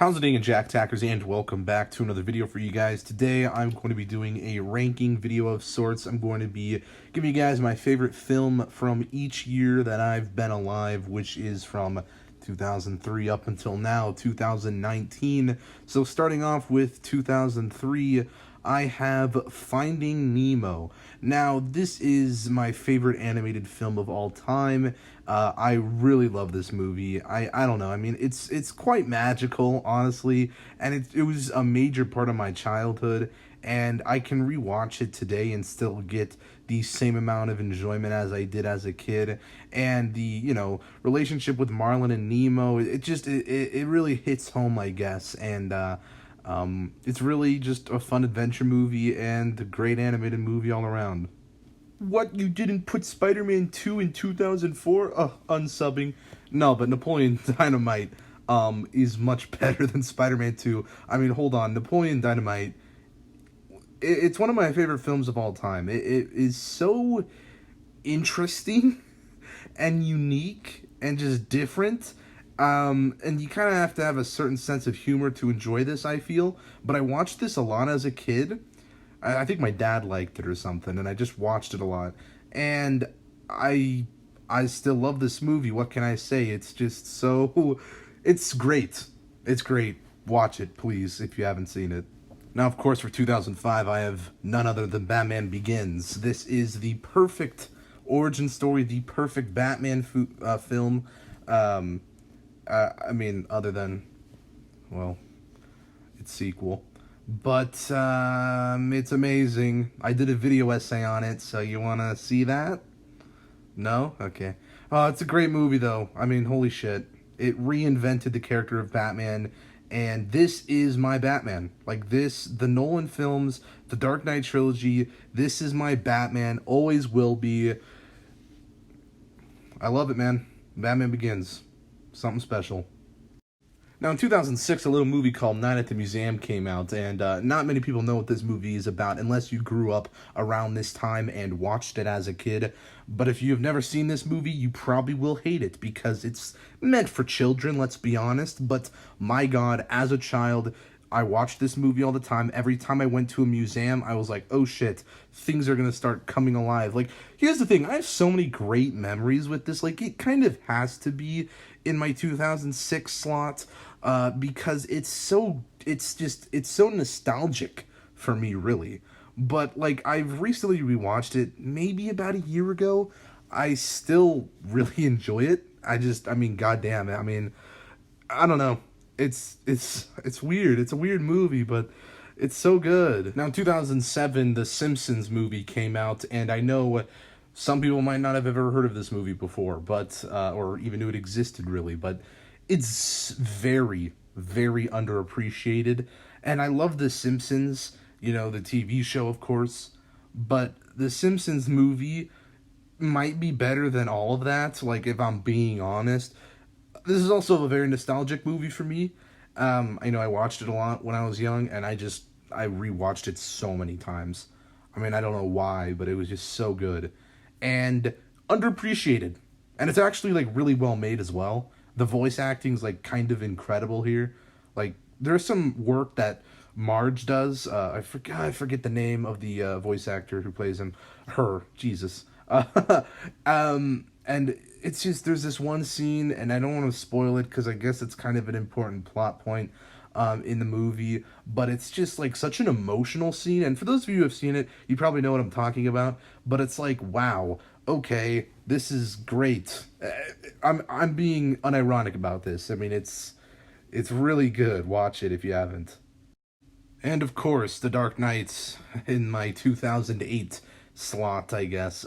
How's it going, Jack Tackers, and welcome back to another video for you guys. Today, I'm going to be doing a ranking video of sorts. I'm going to be giving you guys my favorite film from each year that I've been alive, which is from 2003 up until now, 2019. So starting off with 2003, I have Finding Nemo. Now, this is my favorite animated film of all time. I really love this movie. I don't know. I mean, it's quite magical, honestly, and it was a major part of my childhood, and I can rewatch it today and still get the same amount of enjoyment as I did as a kid. And the, relationship with Marlin and Nemo, it really hits home, I guess, and it's really just a fun adventure movie and a great animated movie all around. What, you didn't put Spider-Man 2 in 2004? Unsubbing. No, but Napoleon Dynamite is much better than Spider-Man 2. I mean, hold on. Napoleon Dynamite, it's one of my favorite films of all time. It is so interesting and unique and just different. And you kind of have to have a certain sense of humor to enjoy this, I feel. But I watched this a lot as a kid. I think my dad liked it or something, and I just watched it a lot. And I still love this movie. What can I say? It's just so... It's great. It's great. Watch it, please, if you haven't seen it. Now, of course, for 2005, I have none other than Batman Begins. This is the perfect origin story, the perfect Batman film. I mean, other than, well, its sequel. But, it's amazing. I did a video essay on it, so you wanna see that? No? Okay. Oh, it's a great movie, though. I mean, holy shit. It reinvented the character of Batman, and this is my Batman. Like, the Nolan films, the Dark Knight trilogy, this is my Batman, always will be. I love it, man. Batman Begins. Something special. Now, in 2006, a little movie called Night at the Museum came out, and not many people know what this movie is about unless you grew up around this time and watched it as a kid. But if you have never seen this movie, you probably will hate it because it's meant for children, let's be honest. But my God, as a child, I watched this movie all the time. Every time I went to a museum, I was like, oh shit, things are gonna start coming alive. Like, here's the thing, I have so many great memories with this. Like, it kind of has to be in my 2006 slot, because it's so nostalgic for me, really. But, like, I've recently rewatched it, maybe about a year ago. I still really enjoy it. I mean, goddamn it. I mean, I don't know. It's weird. It's a weird movie, but it's so good. Now, in 2007, the Simpsons movie came out, and I know some people might not have ever heard of this movie before, but or even knew it existed, really, but it's very, very underappreciated. And I love The Simpsons, the TV show, of course, but The Simpsons movie might be better than all of that, like, if I'm being honest. This is also a very nostalgic movie for me. I watched it a lot when I was young, and I rewatched it so many times. I mean, I don't know why, but it was just so good. And underappreciated. And it's actually, like, really well made as well. The voice acting's, like, kind of incredible here. Like, there's some work that Marge does. I forget the name of the voice actor who plays him. Jesus. And it's just, there's this one scene, and I don't want to spoil it because I guess it's kind of an important plot point in the movie, but it's just, like, such an emotional scene. And for those of you who have seen it, you probably know what I'm talking about, but it's like, wow, okay, this is great. I'm being unironic about this. I mean, it's really good. Watch it if you haven't. And of course, The Dark Knight in my 2008 slot, I guess.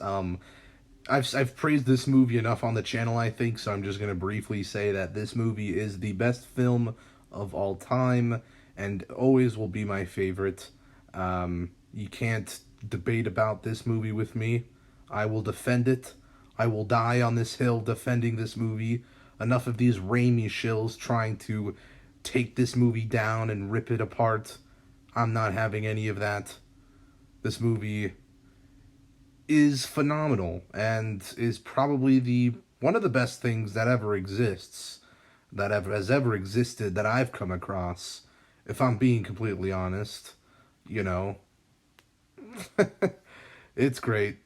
I've praised this movie enough on the channel, I think, so I'm just going to briefly say that this movie is the best film of all time, and always will be my favorite. You can't debate about this movie with me. I will defend it. I will die on this hill defending this movie. Enough of these Raimi shills trying to take this movie down and rip it apart. I'm not having any of that. This movie is phenomenal and is probably one of the best things that ever exists. has ever existed that I've come across. If I'm being completely honest, you know, it's great.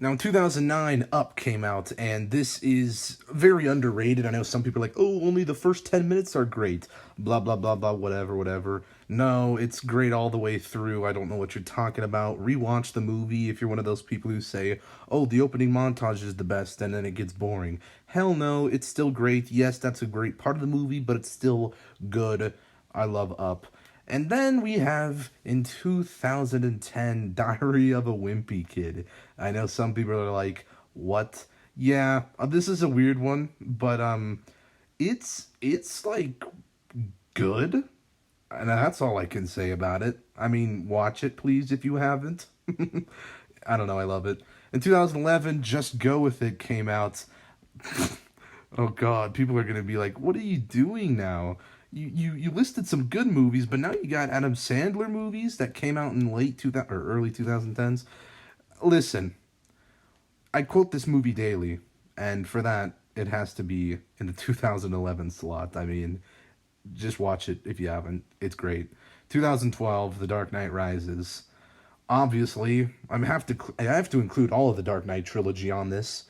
Now, in 2009, Up came out, and this is very underrated. I know some people are like, oh, only the first 10 minutes are great. Blah, blah, blah, blah, whatever, whatever. No, it's great all the way through. I don't know what you're talking about. Rewatch the movie if you're one of those people who say, oh, the opening montage is the best, and then it gets boring. Hell no, it's still great. Yes, that's a great part of the movie, but it's still good. I love Up. And then we have, in 2010, Diary of a Wimpy Kid. I know some people are like, what? Yeah, this is a weird one, but it's like good, and that's all I can say about it. I mean, watch it, please, if you haven't. I don't know, I love it. In 2011, Just Go With It came out. Oh god, people are gonna be like, what are you doing now? You listed some good movies, but now you got Adam Sandler movies that came out in late 2000 or early 2010s. Listen, I quote this movie daily, and for that, it has to be in the 2011 slot. I mean, just watch it if you haven't. It's great. 2012, The Dark Knight Rises. Obviously, I have to include all of the Dark Knight trilogy on this,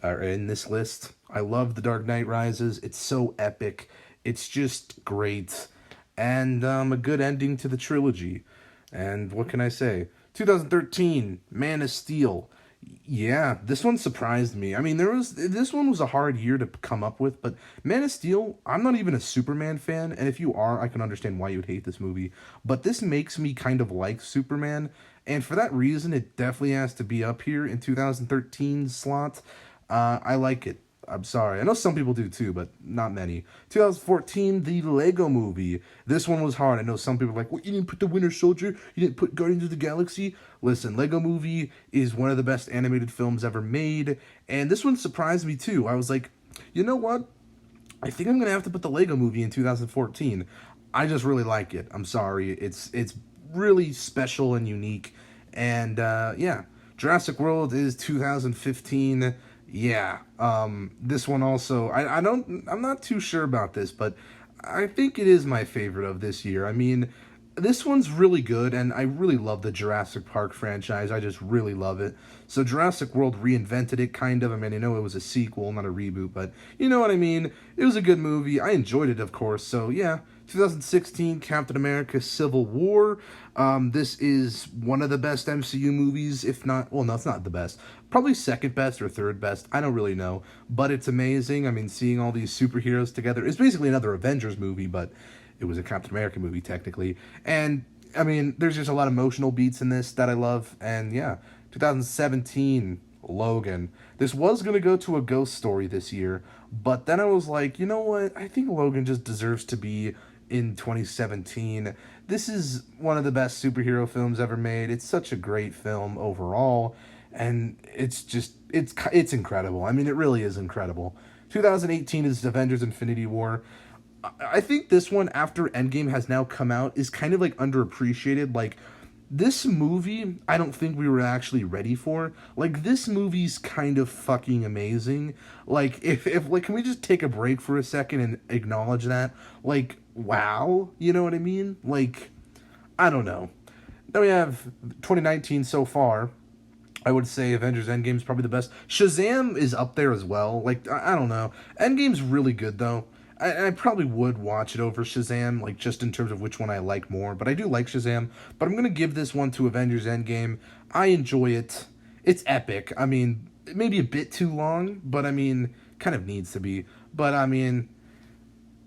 or in this list. I love The Dark Knight Rises. It's so epic. It's just great, and a good ending to the trilogy. And what can I say? 2013, Man of Steel. Yeah, this one surprised me. I mean, this one was a hard year to come up with, but Man of Steel, I'm not even a Superman fan, and if you are, I can understand why you would hate this movie. But this makes me kind of like Superman, and for that reason, it definitely has to be up here in 2013 slot. I like it. I'm sorry. I know some people do too, but not many. 2014, the Lego Movie. This one was hard. I know some people are like, what, you didn't put the Winter Soldier? You didn't put Guardians of the Galaxy? Listen, Lego Movie is one of the best animated films ever made, and this one surprised me too. I was like, you know what? I think I'm going to have to put the Lego Movie in 2014. I just really like it. I'm sorry. It's really special and unique. And, yeah. Jurassic World is 2015. Yeah, this one also, I'm not too sure about this, but I think it is my favorite of this year. I mean, this one's really good, and I really love the Jurassic Park franchise. I just really love it. So Jurassic World reinvented it, kind of. I mean, I know it was a sequel, not a reboot, but you know what I mean? It was a good movie. I enjoyed it, of course, so yeah. 2016, Captain America Civil War. This is one of the best MCU movies, if not, well, no, it's not the best. Probably second best or third best. I don't really know. But it's amazing. I mean, seeing all these superheroes together. It's basically another Avengers movie, but it was a Captain America movie, technically. And, I mean, there's just a lot of emotional beats in this that I love. And, yeah, 2017, Logan. This was going to go to a ghost story this year, but then I was like, you know what? I think Logan just deserves to be in 2017. This is one of the best superhero films ever made. It's such a great film overall, and it's incredible. I mean, it really is incredible. 2018 is Avengers Infinity War. I think this one, after Endgame has now come out, is kind of like underappreciated. Like, this movie, I don't think we were actually ready for. Like, this movie's kind of fucking amazing. Like, if like, can we just take a break for a second and acknowledge that? Like, wow, you know what I mean? Like, I don't know. Then we have 2019 so far. I would say Avengers Endgame is probably the best. Shazam is up there as well. Like, I don't know. Endgame's really good, though. I probably would watch it over Shazam, like, just in terms of which one I like more. But I do like Shazam. But I'm going to give this one to Avengers Endgame. I enjoy it. It's epic. I mean, it may be a bit too long, but, I mean, kind of needs to be. But, I mean,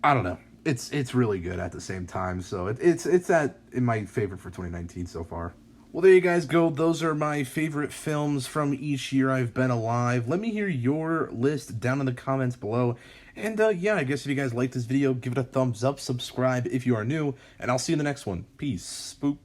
I don't know. It's really good at the same time. So, it's in my favorite for 2019 so far. Well, there you guys go. Those are my favorite films from each year I've been alive. Let me hear your list down in the comments below. And, yeah, I guess if you guys like this video, give it a thumbs up, subscribe if you are new, and I'll see you in the next one. Peace. Spook.